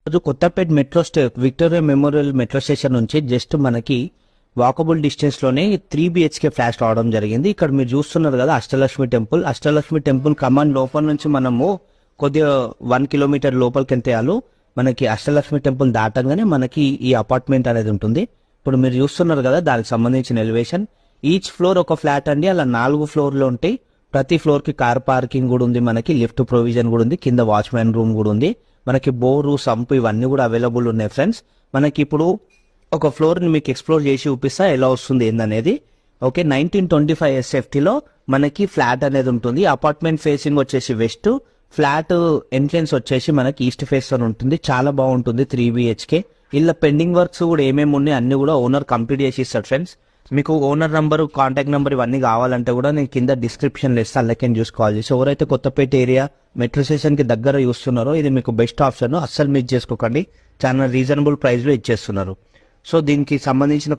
రోజు Kothapet Victoria Memorial metro station నుంచి just మనకి వాకబుల్ డిస్టెన్స్ లోనే 3 BHK ఫ్లాట్స్ రావడం జరిగింది. ఇక్కడ మీరు చూస్తున్నారు కదా అష్టలక్ష్మి టెంపుల్ కమాండ్ లోపల నుంచి మనము కొద్దిగా 1 కిలోమీటర్ లోపలికి ఎంతేయాలో మనకి అష్టలక్ష్మి టెంపుల్ దాటంగానే మనకి ఈ అపార్ట్మెంట్ అనేది ఉంటుంది. ఇప్పుడు మీరు చూస్తున్నారు కదా దానికి సంబంధించిన ఎలివేషన్. ఈచ్ ఫ్లోర్ ఒక ఫ్లాట్ అండి, అలా 4 ఫ్లోర్లు ఉంటాయి. ప్రతి ఫ్లోర్ కి కార్ పార్కింగ్ కూడా ఉంది, మనకి లిఫ్ట్ ప్రొవిజన్ కూడా ఉంది, కింద వాచ్మెన్ రూమ్ కూడా ఉంది, మనకి బోరు సంపు ఇవన్నీ కూడా అవైలబుల్ ఉన్నాయి ఫ్రెండ్స్. మనకి ఇప్పుడు ఒక ఫ్లోర్ ని మీకు ఎక్స్ప్లోర్ చేసి చూపిస్తా ఎలా వస్తుంది ఏందనేది. ఓకే, 1925 SFT లో మనకి ఫ్లాట్ అనేది ఉంటుంది. అపార్ట్మెంట్ ఫేసింగ్ వచ్చేసి వెస్ట్, ఫ్లాట్ ఎంట్రెన్స్ వచ్చేసి మనకి ఈస్ట్ ఫేస్ లో ఉంటుంది. చాలా బాగుంటుంది 3 BHK. ఇలా పెండింగ్ వర్క్స్ కూడా ఏమేమి ఉన్నాయి అన్ని కూడా ఓనర్ కంప్లీట్ చేసి ఇస్తాడు ఫ్రెండ్స్. మీకు ఓనర్ నంబర్, కాంటాక్ట్ నంబర్ ఇవన్నీ కావాలంటే కూడా నేను కింద డిస్క్రిప్షన్ లో ఇస్తాను, అలాగే చూసి కాల్ చేసి. ఎవరైతే కొత్తపేట ఏరియా మెట్రో స్టేషన్ కి దగ్గర చూస్తున్నారో ఇది మీకు బెస్ట్ ఆప్షన్, అస్సలు మిస్ చేసుకోకండి. చాలా రీజనబుల్ ప్రైస్ లో ఇచ్చేస్తున్నారు. సో దీనికి సంబంధించిన